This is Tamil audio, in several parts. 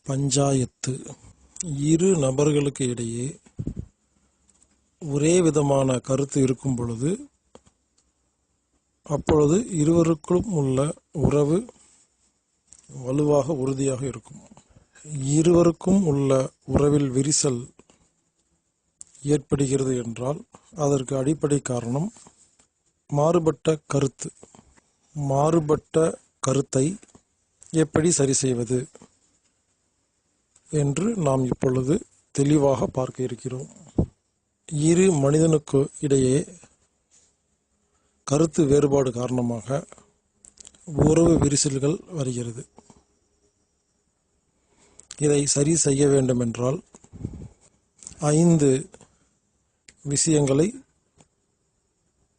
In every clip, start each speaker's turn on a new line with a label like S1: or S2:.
S1: பஞ்சாயத்து. இரு நபர்களுக்கு இடையே ஒரே விதமான கருத்து இருக்கும் பொழுது அப்பொழுது இருவருக்கும் உள்ள உறவு வலுவாக உறுதியாக இருக்கும். இருவருக்கும் உள்ள உறவில் விரிசல் ஏற்படுகிறது என்றால் அதற்கு அடிப்படை காரணம் மாறுபட்ட கருத்து. மாறுபட்ட கருத்தை எப்படி சரி செய்வது என்று நாம் இப்பொழுது தெளிவாக பார்க்க இருக்கிறோம். இரு மனிதனுக்கு இடையே கருத்து வேறுபாடு காரணமாக உறவு விரிசல்கள் வருகிறது. இதை சரி செய்ய வேண்டுமென்றால் 5 விஷயங்களை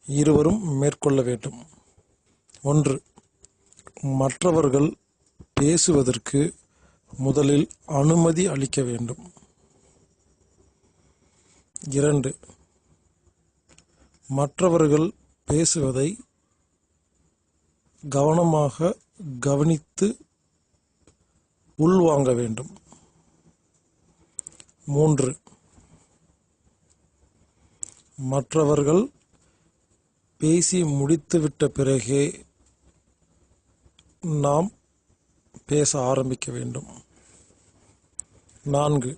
S1: இருவரும் மேற்கொள்ள வேண்டும். 1. மற்றவர்கள் பேசுவதற்கு முதலில் அனுமதி அளிக்க வேண்டும். 2. மற்றவர்கள் பேசுவதை கவனமாக கவனித்து உள்வாங்க வேண்டும். 3. மற்றவர்கள் பேசி முடித்துவிட்ட பிறகே நாம் பேச ஆரம்பிக்க வேண்டும். 4.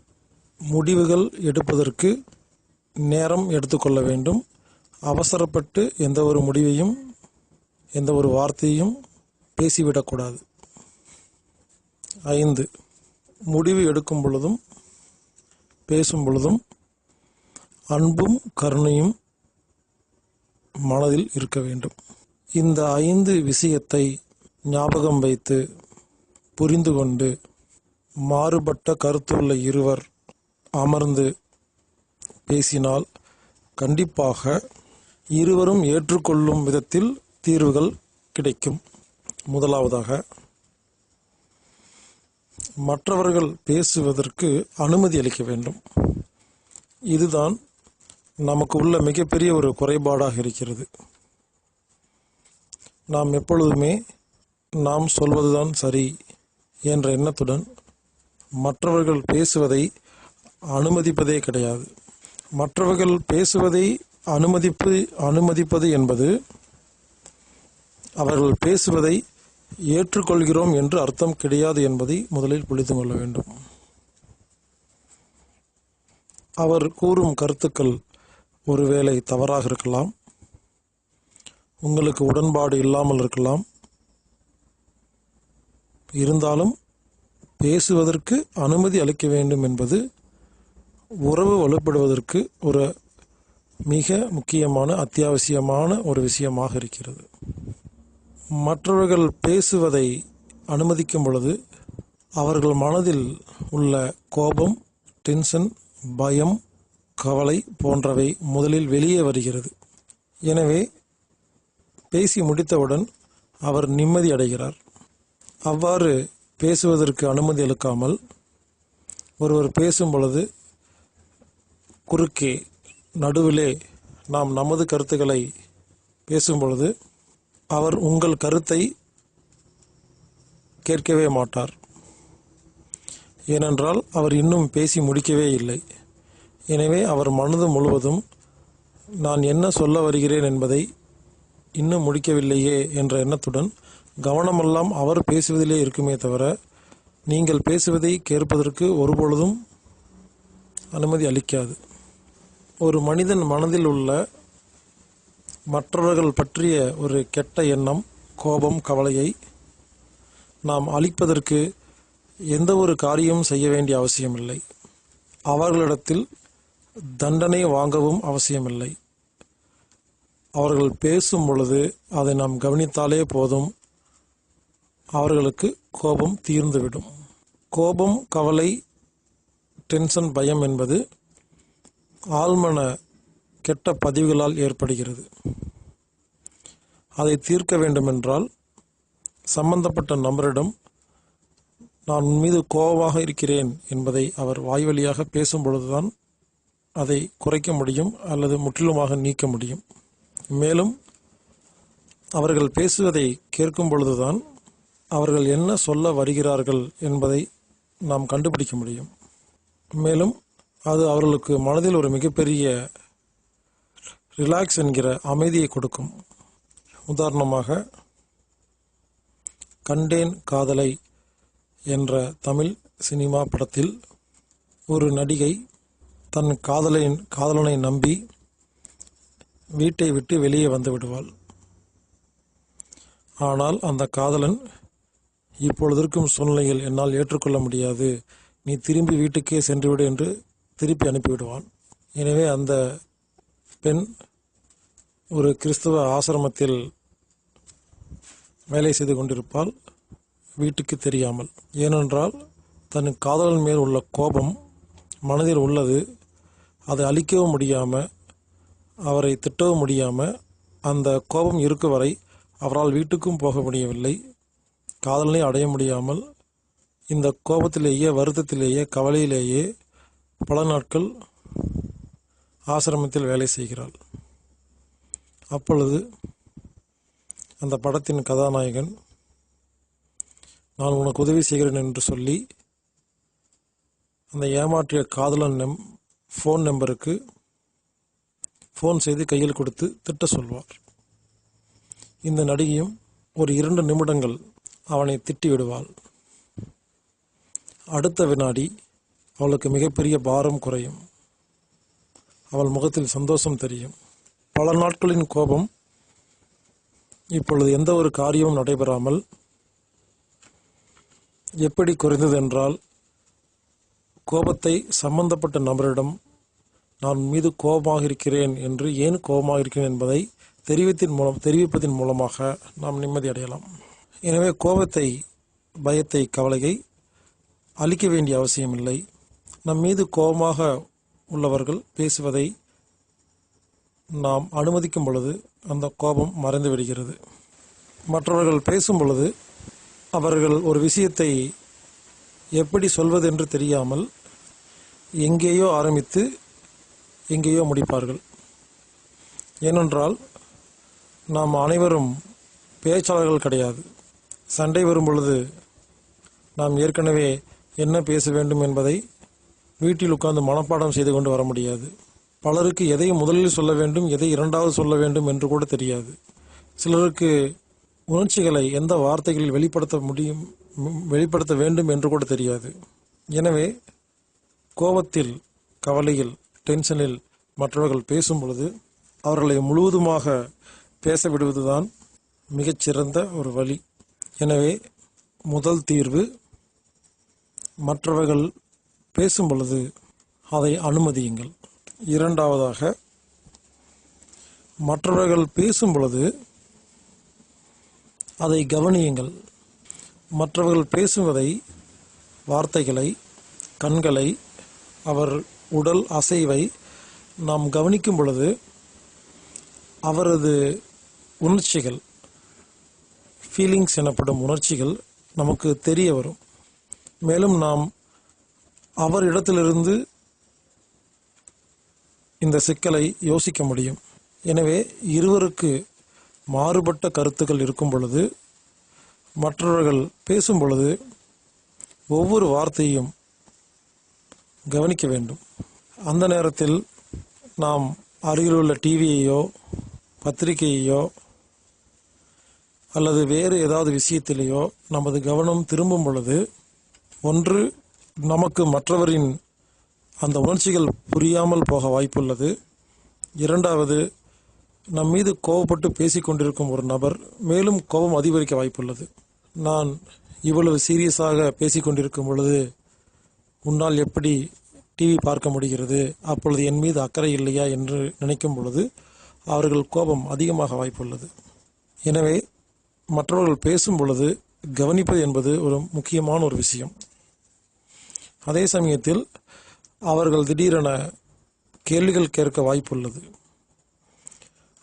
S1: முடிவுகள் எடுப்பதற்கு நேரம் எடுத்துக்கொள்ள வேண்டும். அவசரப்பட்டு எந்த ஒரு முடிவையும் எந்த ஒரு வார்த்தையும் பேசிவிடக்கூடாது. 5. முடிவு எடுக்கும் பொழுதும் பேசும் பொழுதும் அன்பும் கருணையும் மனதில் இருக்க வேண்டும். இந்த 5 விஷயத்தை ஞாபகம் வைத்து புரிந்து கொண்டு மாறுபட்ட கருத்துள்ள இருவர் அமர்ந்து பேசினால் கண்டிப்பாக இருவரும் ஏற்றுக்கொள்ளும் விதத்தில் தீர்வுகள் கிடைக்கும். முதலாவதாக, மற்றவர்கள் பேசுவதற்கு அனுமதி அளிக்க வேண்டும். இதுதான் நமக்கு உள்ள மிகப்பெரிய ஒரு குறைபாடாக இருக்கிறது. நாம் எப்பொழுதுமே நாம் சொல்வதுதான் சரி என்ற எண்ணத்துடன் மற்றவர்கள் பேசுவதை அனுமதிப்பதே கிடையாது. மற்றவர்கள் பேசுவதை அனுமதிப்பது என்பது அவர்கள் பேசுவதை ஏற்றுக்கொள்கிறோம் என்று அர்த்தம் கிடையாது என்பதை முதலில் புரிந்து கொள்ள வேண்டும். அவர் கூறும் கருத்துக்கள் ஒருவேளை தவறாக இருக்கலாம், உங்களுக்கு உடன்பாடு இல்லாமல் இருக்கலாம். இருந்தாலும் பேசுவதற்கு அனுமதி அளிக்க வேண்டும் என்பது உறவு வலுப்படுவதற்கு ஒரு மிக முக்கியமான அத்தியாவசியமான ஒரு விஷயமாக இருக்கிறது. மற்றவர்கள் பேசுவதை அனுமதிக்கும் பொழுது அவர்கள் மனதில் உள்ள கோபம், டென்ஷன், பயம், கவலை போன்றவை முதலில் வெளியே வருகிறது. எனவே பேசி முடித்தவுடன் அவர் நிம்மதி அடைகிறார். அவ்வாறு பேசுவதற்கு அனுமதி அளிக்காமல் ஒருவர் பேசும் பொழுது குறுக்கே நடுவிலே நாம் நமது கருத்துக்களை பேசும் பொழுது அவர் உங்கள் கருத்தை கேட்கவே மாட்டார். ஏனென்றால் அவர் இன்னும் பேசி முடிக்கவே இல்லை. எனவே அவர் மனது முழுவதும் நான் என்ன சொல்ல வருகிறேன் என்பதை இன்னும் முடிக்கவில்லையே என்ற எண்ணத்துடன் கவனமெல்லாம் அவர் பேசுவதிலே இருக்குமே தவிர நீங்கள் பேசுவதை கேட்பதற்கு ஒருபொழுதும் அனுமதி அளிக்காது. ஒரு மனிதன் மனதில் உள்ள மற்றவர்கள் பற்றிய ஒரு கெட்ட எண்ணம், கோபம், கவலையை நாம் அழிப்பதற்கு எந்த ஒரு காரியமும் செய்ய வேண்டிய அவசியமில்லை. அவர்களிடத்தில் தண்டனை வாங்கவும் அவசியமில்லை. அவர்கள் பேசும் பொழுது அதை நாம் கவனித்தாலே போதும், அவர்களுக்கு கோபம் தீர்ந்துவிடும். கோபம், கவலை, டென்ஷன், பயம் என்பது ஆழ்மன கெட்ட பதிவுகளால் ஏற்படுகிறது. அதை தீர்க்க வேண்டுமென்றால் சம்பந்தப்பட்ட நபரிடம் நான் உன் மீது கோபமாக இருக்கிறேன் என்பதை அவர் வாய்வழியாக பேசும் பொழுதுதான் அதை குறைக்க முடியும் அல்லது முற்றிலுமாக நீக்க முடியும். மேலும் அவர்கள் பேசுவதை கேட்கும் பொழுதுதான் அவர்கள் என்ன சொல்ல வருகிறார்கள் என்பதை நாம் கண்டுபிடிக்க முடியும். மேலும் அது அவர்களுக்கு மனதில் ஒரு மிகப்பெரிய ரிலாக்ஸ் என்கிற அமைதியை கொடுக்கும். உதாரணமாக, கண்டேன் காதலை என்ற தமிழ் சினிமா படத்தில் ஒரு நடிகை தன் காதலனை நம்பி வீட்டை விட்டு வெளியே வந்து விடுவாள். ஆனால் அந்த காதலன், இப்பொழுது இருக்கும் சூழ்நிலையில் என்னால் ஏற்றுக்கொள்ள முடியாது, நீ திரும்பி வீட்டுக்கே சென்றுவிடு என்று திருப்பி அனுப்பிவிடுவான். எனவே அந்த பெண் ஒரு கிறிஸ்தவ ஆசிரமத்தில் வேலை செய்து கொண்டிருப்பாள், வீட்டுக்கு தெரியாமல். ஏனென்றால் தன் காதலன் மேல் உள்ள கோபம் மனதில் உள்ளது. அதை அழிக்கவும் முடியாமல், அவரை திட்டவும் முடியாமல், அந்த கோபம் இருக்கும் வரை அவரால் வீட்டுக்கும் போக முடியவில்லை, காதலனை அடைய முடியாமல் இந்த கோபத்திலேயே, வருத்தத்திலேயே, கவலையிலேயே பல நாட்கள் ஆசிரமத்தில் வேலை செய்கிறாள். அப்பொழுது அந்த படத்தின் கதாநாயகன், நான் உனக்கு உதவி செய்கிறேன் என்று சொல்லி அந்த ஏமாற்றிய காதலன் ஃபோன் நம்பருக்கு ஃபோன் செய்து கையில் கொடுத்து திட்ட சொல்வார். இந்த நடிகையும் ஒரு 2 நிமிடங்கள் அவனை திட்டி விடுவாள். அடுத்த வினாடி அவளுக்கு மிகப்பெரிய பாரம் குறையும். அவள் முகத்தில் சந்தோஷம் தெரியும். பல நாட்களின் கோபம் இப்பொழுது எந்த ஒரு காரியமும் நடைபெறாமல் எப்படி குறைந்தது என்றால், கோபத்தை சம்பந்தப்பட்ட நபரிடம் நான் மீது கோபமாக இருக்கிறேன் என்று, ஏன் கோபமாக இருக்கிறேன் என்பதை தெரிவிப்பதன் மூலமாக நாம் நிம்மதி அடையலாம். எனவே கோபத்தை, பயத்தை, கவலையை அழிக்க வேண்டிய அவசியமில்லை. நம் மீது கோபமாக உள்ளவர்கள் பேசுவதை நாம் அனுமதிக்கும் பொழுது அந்த கோபம் மறைந்து விடுகிறது. மற்றவர்கள் பேசும் பொழுது அவர்கள் ஒரு விஷயத்தை எப்படி சொல்வது என்று தெரியாமல் எங்கேயோ ஆரம்பித்து எங்கேயோ முடிப்பார்கள். ஏனென்றால் நாம் அனைவரும் பேச்சாளர்கள் கிடையாது. சண்டை வரும் பொழுது நாம் ஏற்கனவே என்ன பேச வேண்டும் என்பதை வீட்டில் உட்கார்ந்து மனப்பாடம் செய்து கொண்டு வர முடியாது. பலருக்கு எதை முதலில் சொல்ல வேண்டும், எதை இரண்டாவது சொல்ல வேண்டும் என்று கூட தெரியாது. சிலருக்கு உணர்ச்சிகளை எந்த வார்த்தைகளில் வெளிப்படுத்த வேண்டும் என்று கூட தெரியாது. எனவே கோபத்தில், கவலையில், டென்ஷனில் மற்றவர்கள் பேசும் பொழுது அவர்களை முழுவதுமாக பேச விடுவதுதான் மிகச்சிறந்த ஒரு வழி. எனவே முதல் தீர்வு, மற்றவர்கள் பேசும் பொழுது அதை அனுமதியுங்கள். இரண்டாவதாக, மற்றவர்கள் பேசும் பொழுது அதை கவனியுங்கள். மற்றவர்கள் பேசுவதை, வார்த்தைகளை, கண்களை, அவர் உடல் அசைவை நாம் கவனிக்கும் பொழுது அவரது உணர்ச்சிகள், ஃபீலிங்ஸ் எனப்படும் உணர்ச்சிகள் நமக்கு தெரிய வரும். மேலும் நாம் அவர் இடத்திலிருந்து இந்த சிக்கலை யோசிக்க முடியும். எனவே இருவருக்கு மாறுபட்ட கருத்துக்கள் இருக்கும் பொழுது, மற்றவர்கள் பேசும் பொழுது ஒவ்வொரு வார்த்தையும் கவனிக்க வேண்டும். அந்த நேரத்தில் நாம் அருகில் உள்ள டிவியையோ, பத்திரிகையையோ அல்லது வேறு ஏதாவது விஷயத்திலேயோ நமது கவனம் திரும்பும் பொழுது, ஒன்று, நமக்கு மற்றவரின் அந்த உணர்ச்சிகள் புரியாமல் போக வாய்ப்புள்ளது. இரண்டாவது, நம் மீது கோபப்பட்டு பேசிக்கொண்டிருக்கும் ஒரு நபர் மேலும் கோபம் அதிகரிக்க வாய்ப்புள்ளது. நான் இவ்வளவு சீரியஸாக பேசிக்கொண்டிருக்கும் பொழுது உன்னால் எப்படி டிவி பார்க்க முடிகிறது, அப்பொழுது என் மீது அக்கறை இல்லையா என்று நினைக்கும் பொழுது அவர்கள் கோபம் அதிகமாக வாய்ப்புள்ளது. எனவே மற்றவர்கள் பேசும் பொழுது கவனிப்பது என்பது ஒரு முக்கியமான ஒரு விஷயம். அதே சமயத்தில் அவர்கள் திடீரென கேள்விகள் கேட்க வாய்ப்புள்ளது.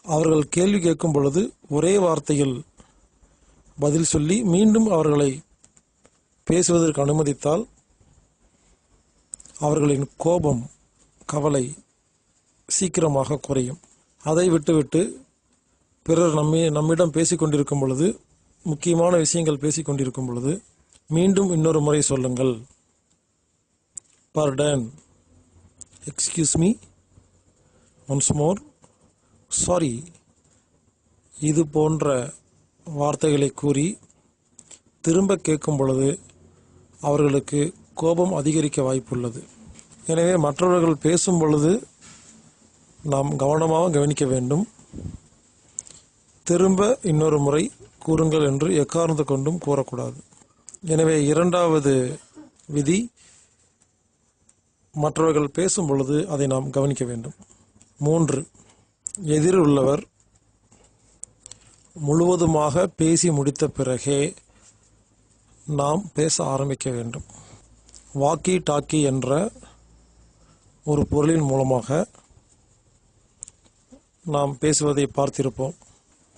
S1: அவர்கள் கேள்வி கேட்கும் பொழுது ஒரே வார்த்தையில் பதில் சொல்லி மீண்டும் அவர்களை பேசுவதற்கு அனுமதித்தால் அவர்களின் கோபம், கவலை சீக்கிரமாக குறையும். அதை விட்டுவிட்டு பிறர் நம்மிடம் பேசிக்கொண்டிருக்கும் பொழுது, முக்கியமான விஷயங்கள் பேசிக்கொண்டிருக்கும் பொழுது மீண்டும் இன்னொரு முறை சொல்லுங்கள் pardon, excuse me, once more, sorry, இது போன்ற வார்த்தைகளை கூறி திரும்ப கேட்கும் பொழுது அவர்களுக்கு கோபம் அதிகரிக்க வாய்ப்புள்ளது. எனவே மற்றவர்கள் பேசும் பொழுது நாம் கவனமாக கவனிக்க வேண்டும். திரும்ப இன்னொரு முறை கூறுங்கள் என்று எக்காரணத்து கொண்டும் கூறக்கூடாது. எனவே இரண்டாவது விதி, மற்றவர்கள் பேசும் பொழுது அதை நாம் கவனிக்க வேண்டும். 3, எதிரில் உள்ளவர் முழுவதுமாக பேசி முடித்த பிறகே நாம் பேச ஆரம்பிக்க வேண்டும். வாக்கி டாக்கி என்ற ஒரு பொருளின் மூலமாக நாம் பேசுவதை பார்த்திருப்போம்.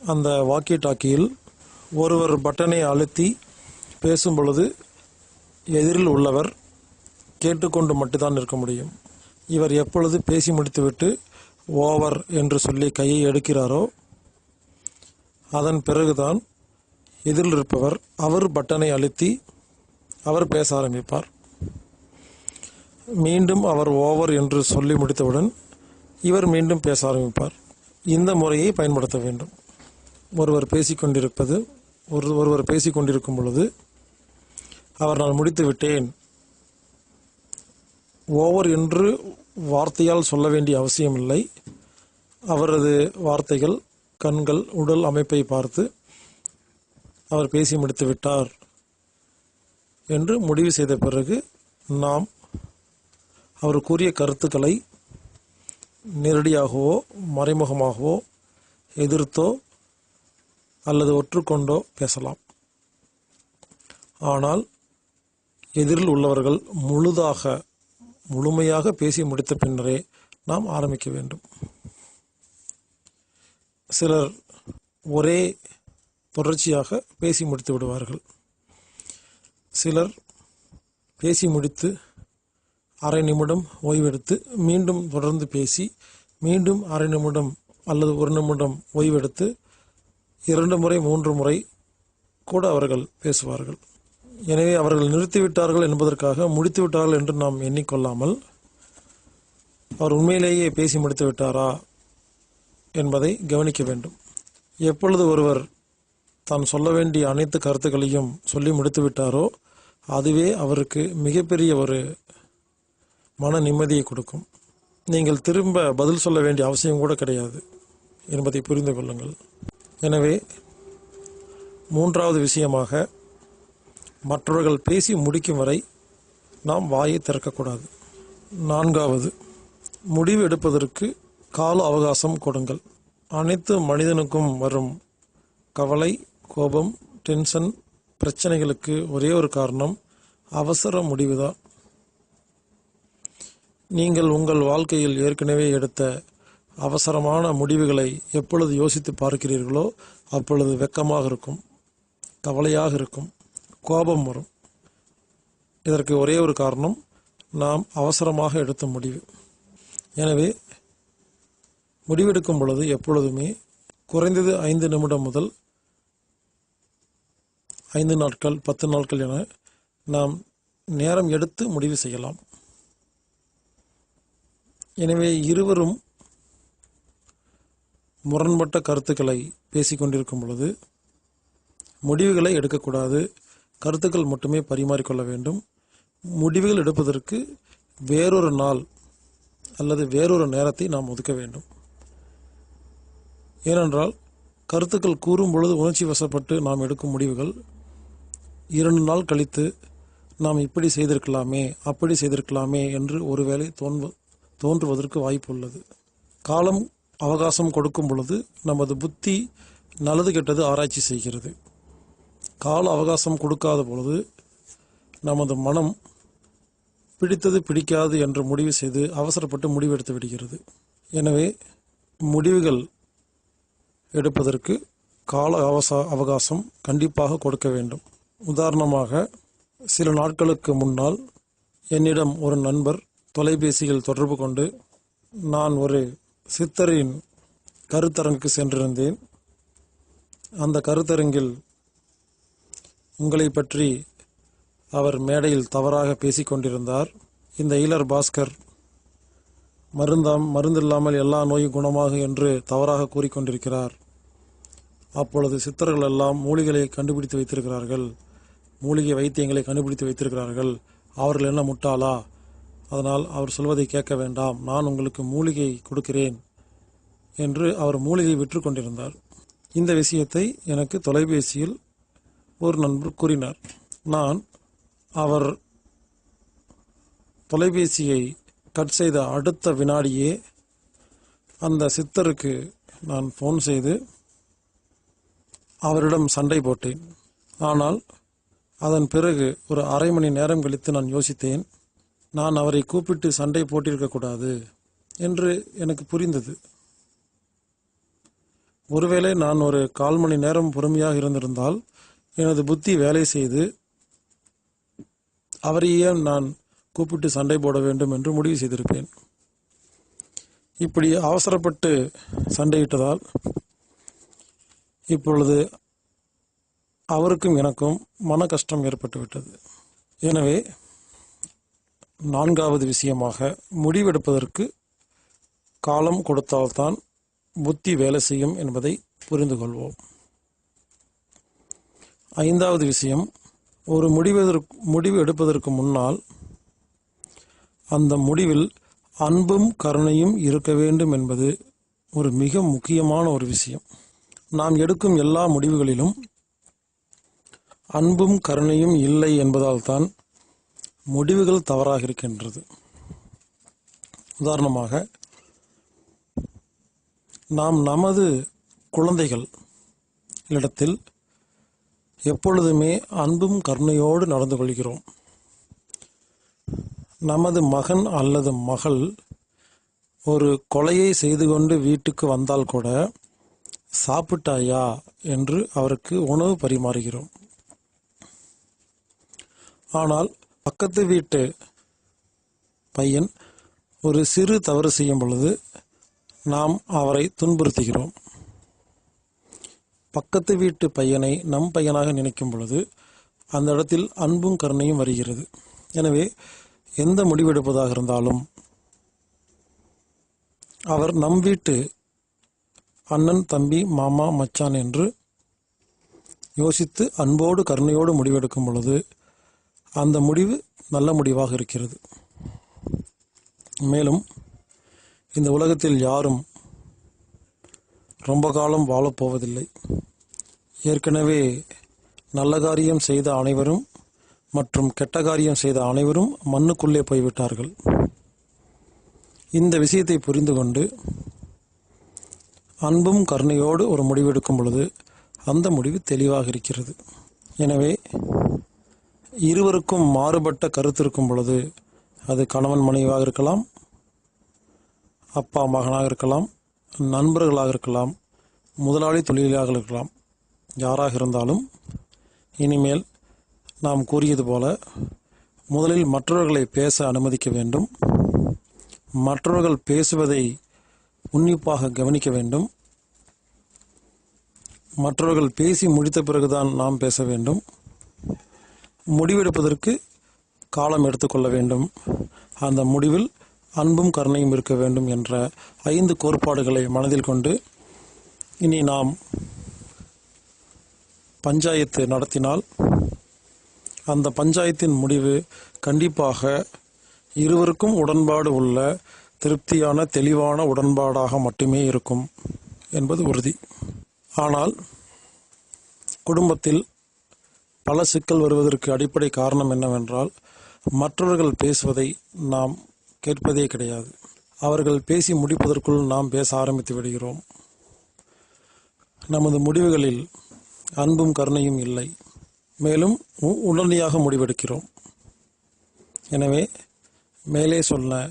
S1: அந்த வாக்கி டாக்கியில் ஒருவர் பட்டனை அழுத்தி பேசும் பொழுது எதிரில் உள்ளவர் கேட்டுக்கொண்டு மட்டும்தான் இருக்க முடியும். இவர் எப்பொழுது பேசி முடித்துவிட்டு ஓவர் என்று சொல்லி கையை எடுக்கிறாரோ அதன் பிறகுதான் எதிரில் இருப்பவர் அவர் பட்டனை அழுத்தி அவர் பேச ஆரம்பிப்பார். மீண்டும் அவர் ஓவர் என்று சொல்லி முடித்தவுடன் இவர் மீண்டும் பேச ஆரம்பிப்பார். இந்த முறையை பயன்படுத்த வேண்டும். ஒருவர் பேசிக்கொண்டிருக்கும் பொழுது அவர் நான் முடித்து விட்டேன், ஓவர் என்று வார்த்தையால் சொல்ல வேண்டிய அவசியமில்லை. அவரது வார்த்தைகள், கண்கள், உடல் அமைப்பை பார்த்து அவர் பேசி முடித்து விட்டார் என்று முடிவு செய்த பிறகு நாம் அவர் கூறிய கருத்துக்களை நேரடியாகவோ மறைமுகமாகவோ எதிர்த்தோ அல்லது ஒற்றுக்கொண்டோ பேசலாம். ஆனால் எதிரில் உள்ளவர்கள் முழுமையாக பேசி முடித்த பின்னரே நாம் ஆரம்பிக்க வேண்டும். சிலர் ஒரே தொடர்ச்சியாக பேசி முடித்து விடுவார்கள். சிலர் பேசி முடித்து அரை நிமிடம் ஓய்வெடுத்து மீண்டும் தொடர்ந்து பேசி மீண்டும் அரை நிமிடம் அல்லது 1 நிமிடம் ஓய்வெடுத்து 2 முறை 3 முறை கூட அவர்கள் பேசுவார்கள். எனவே அவர்கள் நிறுத்திவிட்டார்கள் என்பதற்காக முடித்துவிட்டார்கள் என்று நாம் எண்ணிக்கொள்ளாமல் அவர் உண்மையிலேயே பேசி முடித்து விட்டாரா என்பதை கவனிக்க வேண்டும். எப்பொழுது ஒருவர் தான் சொல்ல வேண்டிய அனைத்து கருத்துக்களையும் சொல்லி முடித்து விட்டாரோ அதுவே அவருக்கு மிகப்பெரிய ஒரு மன நிம்மதியை கொடுக்கும். நீங்கள் திரும்ப பதில் சொல்ல வேண்டிய அவசியம் கூட கிடையாது என்பதை புரிந்து கொள்ளுங்கள். எனவே 3வது விஷயமாக, மற்றவர்கள் பேசி முடிக்கும் வரை நாம் வாயை திறக்கக்கூடாது. 4வது, முடிவு எடுப்பதற்கு கால அவகாசம் கொடுங்கள். அனைத்து மனிதனுக்கும் வரும் கவலை, கோபம், டென்ஷன், பிரச்சனைகளுக்கு ஒரே ஒரு காரணம், அவசர முடிவுதான். நீங்கள் உங்கள் வாழ்க்கையில் ஏற்கனவே எடுத்த அவசரமான முடிவுகளை எப்பொழுது யோசித்து பார்க்கிறீர்களோ அப்பொழுது வெட்கமாக இருக்கும், கவலையாக இருக்கும், கோபம் வரும். இதற்கு ஒரே ஒரு காரணம், நாம் அவசரமாக எடுத்த முடிவு. எனவே முடிவெடுக்கும் பொழுது எப்பொழுதுமே குறைந்தது 5 நிமிடம் முதல் 5 நாட்கள் 10 நாட்கள் என நாம் நேரம் எடுத்து முடிவு செய்யலாம். எனவே இருவரும் முரண்பட்ட கருத்துக்களை பேசிக்கொண்டிருக்கும் பொழுது முடிவுகளை எடுக்கக்கூடாது. கருத்துக்கள் மட்டுமே பரிமாறிக்கொள்ள வேண்டும். முடிவுகள் எடுப்பதற்கு வேறொரு நாள் அல்லது வேறொரு நேரத்தை நாம் ஒதுக்க வேண்டும். ஏனென்றால் கருத்துக்கள் கூறும் பொழுது உணர்ச்சி வசப்பட்டு நாம் எடுக்கும் முடிவுகள் 2 நாள் கழித்து நாம் இப்படி செய்திருக்கலாமே, அப்படி செய்திருக்கலாமே என்று ஒருவேளை தோன்றுவதற்கு வாய்ப்பு உள்ளது. காலம் அவகாசம் கொடுக்கும் பொழுது நமது புத்தி நல்லது கெட்டது ஆராய்ச்சி செய்கிறது. கால அவகாசம் கொடுக்காத பொழுது நமது மனம் பிடித்தது பிடிக்காது என்று முடிவு செய்து அவசரப்பட்டு முடிவெடுத்து விடுகிறது. எனவே முடிவுகள் எடுப்பதற்கு கால அவகாசம் கண்டிப்பாக கொடுக்க வேண்டும். உதாரணமாக, சில நாட்களுக்கு முன்னால் என்னிடம் ஒரு நண்பர் தொலைபேசியில் தொடர்பு கொண்டு, நான் ஒரு சித்தரின் கருத்தரங்குக்கு சென்றிருந்தேன், அந்த கருத்தரங்கில் உங்களை பற்றி அவர் மேடையில் தவறாக பேசிக்கொண்டிருந்தார், இந்த ஈலர் பாஸ்கர் மருந்தில்லாமல் எல்லா நோயும் குணமாகும் என்று தவறாக கூறிக்கொண்டிருக்கிறார். அப்பொழுது சித்தர்கள் எல்லாம் மூலிகளை கண்டுபிடித்து வைத்திருக்கிறார்கள், மூலிகை வைத்தியங்களை கண்டுபிடித்து வைத்திருக்கிறார்கள். அவர்கள் என்ன முட்டாளா? அதனால் அவர் சொல்வதை கேட்க வேண்டாம், நான் உங்களுக்கு மூலிகை கொடுக்கிறேன் என்று அவர் மூலிகை விற்று கொண்டிருந்தார். இந்த விஷயத்தை எனக்கு தொலைபேசியில் ஒரு நண்பர் கூறினார். நான் அவர் தொலைபேசியை கட் செய்த அடுத்த வினாடியே அந்த சித்தருக்கு நான் ஃபோன் செய்து அவரிடம் சண்டை போட்டேன். ஆனால் அதன் பிறகு ஒரு அரை மணி நேரம் கழித்து நான் யோசித்தேன், நான் அவரை கூப்பிட்டு சண்டை போட்டிருக்கக்கூடாது என்று எனக்கு புரிந்தது. ஒருவேளை நான் ஒரு 1/4 மணி நேரம் பொறுமையாக இருந்திருந்தால் எனது புத்தி வேலை செய்து அவரையே நான் கூப்பிட்டு சண்டை போட வேண்டும் என்று முடிவு செய்திருப்பேன். இப்படி அவசரப்பட்டு சண்டையிட்டதால் இப்பொழுது அவருக்கும் எனக்கும் மன கஷ்டம் ஏற்பட்டுவிட்டது. எனவே 4வது விஷயமாக, முடிவெடுப்பதற்கு காலம் கொடுத்தால்தான் புத்தி வேலை செய்யும் என்பதை புரிந்து கொள்வோம். 5வது விஷயம், ஒரு முடிவு எடுப்பதற்கு முன்னால் அந்த முடிவில் அன்பும் கருணையும் இருக்க வேண்டும் என்பது ஒரு மிக முக்கியமான ஒரு விஷயம். நாம் எடுக்கும் எல்லா முடிவுகளிலும் அன்பும் கருணையும் இல்லை என்பதால் தான் முடிவுகள் தவறாக இருக்கின்றது. உதாரணமாக, நாம் நமது குழந்தைகள் இடத்தில் எப்பொழுதுமே அன்பும் கருணையோடு நடந்து கொள்கிறோம். நமது மகன் அல்லது மகள் ஒரு கொலையை செய்து கொண்டு வீட்டுக்கு வந்தால் கூட சாப்பிட்டாயா என்று அவருக்கு உணவு பரிமாறுகிறோம். ஆனால் பக்கத்து வீட்டு பையன் ஒரு சிறு தவறு செய்யும் பொழுது நாம் அவரை துன்புறுத்துகிறோம். பக்கத்து வீட்டு பையனை நம் பையனாக நினைக்கும் பொழுது அந்த இடத்தில் அன்பும் கருணையும் வருகிறது. எனவே எந்த முடிவெடுப்பதாக இருந்தாலும் அவர் நம் வீட்டு அண்ணன், தம்பி, மாமா, மச்சான் என்று யோசித்து அன்போடு கருணையோடு முடிவெடுக்கும் பொழுது அந்த முடிவு நல்ல முடிவாக இருக்கிறது. மேலும் இந்த உலகத்தில் யாரும் ரொம்ப காலம் வாழப்போவதில்லை. ஏற்கனவே நல்ல காரியம் செய்த அனைவரும் மற்றும் கெட்ட காரியம் செய்த அனைவரும் மண்ணுக்குள்ளே போய்விட்டார்கள். இந்த விஷயத்தை புரிந்து கொண்டு அன்பும் கருணையோடு ஒரு முடிவெடுக்கும் பொழுது அந்த முடிவு தெளிவாக இருக்கிறது. எனவே இருவருக்கும் மாறுபட்ட கருத்து இருக்கும் பொழுது, அது கணவன் மனைவியாக இருக்கலாம், அப்பா மகனாக இருக்கலாம், நண்பர்களாக இருக்கலாம், முதலாளி தொழிலாளர்கள் இருக்கலாம், யாராக இருந்தாலும் இனிமேல் நாம் கூறியது போல முதலில் மற்றவர்களை பேச அனுமதிக்க வேண்டும். மற்றவர்கள் பேசுவதை உன்னிப்பாக கவனிக்க வேண்டும். மற்றவர்கள் பேசி முடித்த பிறகுதான் நாம் பேச வேண்டும். முடிவெடுப்பதற்கு காலம் எடுத்துக்கொள்ள வேண்டும். அந்த முடிவில் அன்பும் கருணையும் இருக்க வேண்டும் என்ற 5 கோட்பாடுகளை மனதில் கொண்டு இனி நாம் பஞ்சாயத்து நடத்தினால் அந்த பஞ்சாயத்தின் முடிவு கண்டிப்பாக இருவருக்கும் உடன்பாடு உள்ள திருப்தியான தெளிவான உடன்பாடாக மட்டுமே இருக்கும் என்பது உறுதி. ஆனால் குடும்பத்தில் பல சிக்கல் வருவதற்கு அடிப்படை காரணம் என்னவென்றால், மற்றவர்கள் பேசுவதை நாம் கேட்பதே கிடையாது. அவர்கள் பேசி முடிப்பதற்குள் நாம் பேச ஆரம்பித்து விடுகிறோம். நமது முடிவுகளில் அன்பும் கருணையும் இல்லை. மேலும் உடனடியாக முடிவெடுக்கிறோம். எனவே மேலே சொன்ன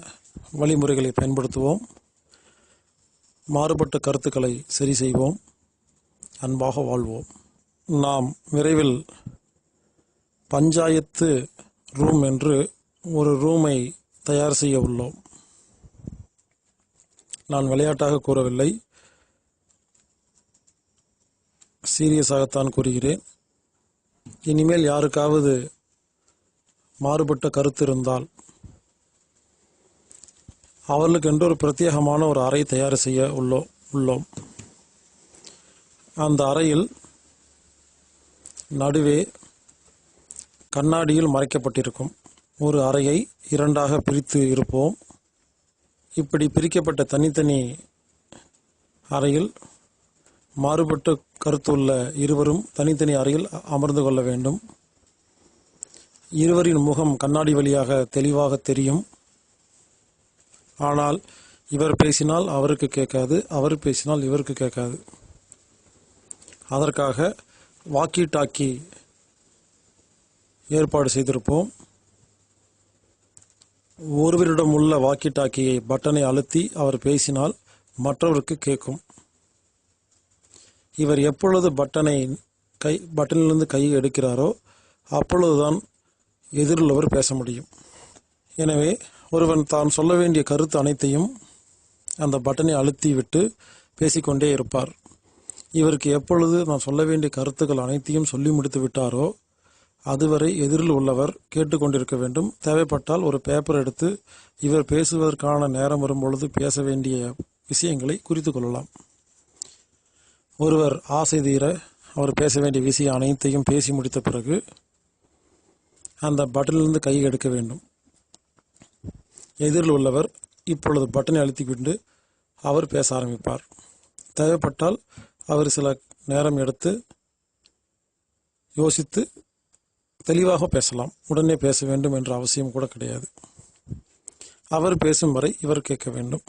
S1: வழிமுறைகளை பயன்படுத்துவோம். மாறுபட்ட கருத்துக்களை சரி செய்வோம். அன்பாக வாழ்வோம். நாம் விரைவில் பஞ்சாயத்து ரூம் என்று ஒரு ரூமை தயார் செய்ய உள்ளோம். நான் விளையாட்டாக கூறவில்லை, சீரியஸாகத்தான் கூறுகிறேன். இனிமேல் யாருக்காவது மாறுபட்ட கருத்து இருந்தால் அவர்களுக்கு என்று ஒரு பிரத்யேகமான ஒரு அறை தயார் செய்ய உள்ளோம். அந்த அறையில் நடுவே கண்ணாடியில் மறைக்கப்பட்டிருக்கும். ஒரு அறையை இரண்டாக பிரித்து இருப்போம். இப்படி பிரிக்கப்பட்ட தனித்தனி அறையில் மாறுபட்ட கருத்துள்ள இருவரும் தனித்தனி அறையில் அமர்ந்து கொள்ள வேண்டும். இருவரின் முகம் கண்ணாடி வழியாக தெளிவாக தெரியும். ஆனால் இவர் பேசினால் அவருக்கு கேட்காது, அவர் பேசினால் இவருக்கு கேட்காது. அதற்காக வாக்கி டாக்கி ஏற்பாடு செய்திருப்போம். ஒருவரிடம் உள்ள வாக்கி டாக்கியை பட்டனை அழுத்தி அவர் பேசினால் மற்றவருக்கு கேட்கும். இவர் எப்பொழுது பட்டனிலிருந்து கையை எடுக்கிறாரோ அப்பொழுதுதான் எதிரிலுள்ளவர் பேச முடியும். எனவே ஒருவன் தான் சொல்ல வேண்டிய கருத்து அனைத்தையும் அந்த பட்டனை அழுத்தி விட்டு பேசிக்கொண்டே இருப்பார். இவருக்கு எப்பொழுது நான் சொல்ல வேண்டிய கருத்துக்கள் அனைத்தையும் சொல்லி முடித்து விட்டாரோ அதுவரை எதிரில் உள்ளவர் கேட்டுக்கொண்டிருக்க வேண்டும். தேவைப்பட்டால் ஒரு பேப்பர் எடுத்து இவர் பேசுவதற்கான நேரம் வரும்பொழுது பேச வேண்டிய விஷயங்களை குறித்து கொள்ளலாம். ஒருவர் ஆசை தீர அவர் பேச வேண்டிய விஷயம் அனைத்தையும் பேசி முடித்த பிறகு அந்த பட்டனிலிருந்து கையை எடுக்க வேண்டும். எதிரில் உள்ளவர் இப்பொழுது பட்டனை அழுத்திவிட்டு அவர் பேச ஆரம்பிப்பார். தேவைப்பட்டால் அவர் சில நேரம் எடுத்து யோசித்து தெளிவாக பேசலாம். உடனே பேச வேண்டும் என்ற அவசியம் கூட கிடையாது. அவர் பேசும் வரை இவர் கேட்க வேண்டும்,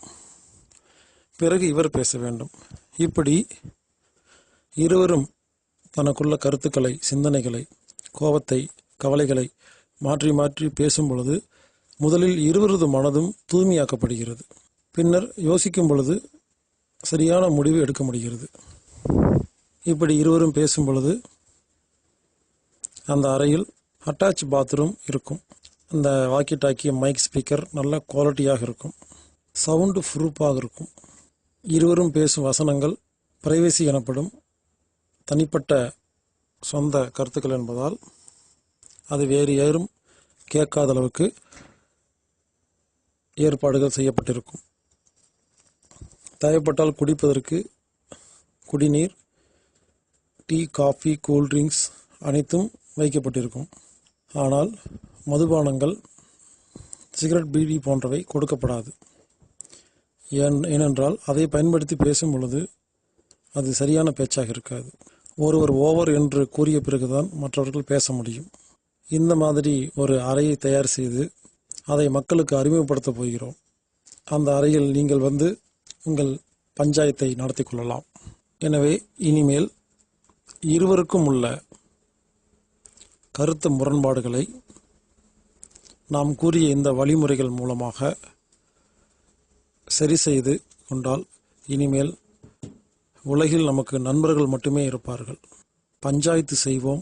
S1: பிறகு இவர் பேச வேண்டும். இப்படி இருவரும் தனக்குள்ள கருத்துக்களை, சிந்தனைகளை, கோபத்தை, கவலைகளை மாற்றி மாற்றி பேசும் பொழுது முதலில் இருவரது மனதும் தூய்மையாக்கப்படுகிறது. பின்னர் யோசிக்கும் பொழுது சரியான முடிவு எடுக்க முடிகிறது. இப்படி இருவரும் பேசும் பொழுது அந்த அறையில் அட்டாச் பாத்ரூம் இருக்கும். அந்த வாக்கி டாக்கி மைக் ஸ்பீக்கர் நல்ல குவாலிட்டியாக இருக்கும். சவுண்டு ப்ரூஃபாக இருக்கும். இருவரும் பேசும் வசனங்கள் பிரைவசி எனப்படும் தனிப்பட்ட சொந்த கருத்துக்கள் என்பதால் அது வேறு யாரும் கேட்காத அளவுக்கு ஏற்பாடுகள் செய்யப்பட்டிருக்கும். தேவைப்பட்டால் குடிப்பதற்கு குடிநீர், டீ, காஃபி, கூல்ட்ரிங்க்ஸ் அனைத்தும் வைக்கப்பட்டிருக்கும். ஆனால் மதுபானங்கள், சிகரெட், பீடி போன்றவை கொடுக்கப்படாது. ஏனென்றால் அதை பயன்படுத்தி பேசும் பொழுது அது சரியான பேச்சாக இருக்காது. ஒருவர் ஓவர் என்று கூறிய பிறகுதான் மற்றவர்கள் பேச முடியும். இந்த மாதிரி ஒரு அறையை தயார் செய்து அதை மக்களுக்கு அறிமுகப்படுத்த போகிறோம். அந்த அறையில் நீங்கள் வந்து உங்கள் பஞ்சாயத்தை நடத்தி கொள்ளலாம். எனவே இனிமேல் இருவருக்கும் உள்ள கருத்து முரண்பாடுகளை நாம் கூறிய இந்த வழிமுறைகள் மூலமாக சரி செய்து கொண்டால் இனிமேல் உலகில் நமக்கு நண்பர்கள் மட்டுமே இருப்பார்கள். பஞ்சாயத்து செய்வோம்,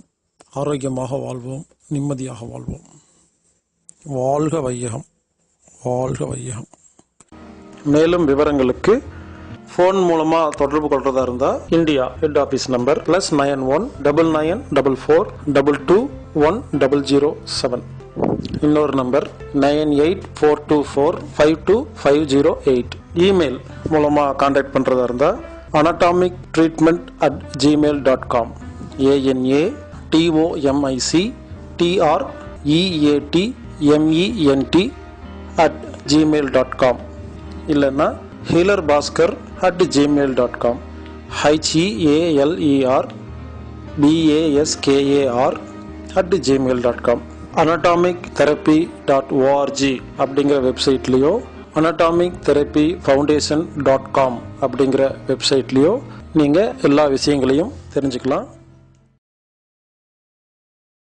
S1: ஆரோக்கியமாக வாழ்வோம், நிம்மதியாக வாழ்வோம். வாழ்க வையகம், வாழ்க வையகம். மேலும் விவரங்களுக்கு ஃபோன் மூலமாக தொடர்பு கொள்றதா இருந்தால் இந்தியா ஹெட் ஆஃபீஸ் நம்பர் +91 9944 221 007. இன்னொரு நம்பர் 9842452508. இமெயில் மூலமாக கான்டாக்ட் பண்ணுறதா இருந்தால் anatomictreatment@gmail.com. ANATOMICTREATMENT@gmail.com. இல்லைன்னா healerbhaskar@gmail.com. HEALERBASKAR@gmail.com. anatomictherapy.org அப்படிங்கிற வெப்சைட்லேயோ anatomictherapyfoundation.com அப்படிங்கிற வெப்சைட்லேயோ நீங்கள் எல்லா விஷயங்களையும் தெரிஞ்சுக்கலாம்.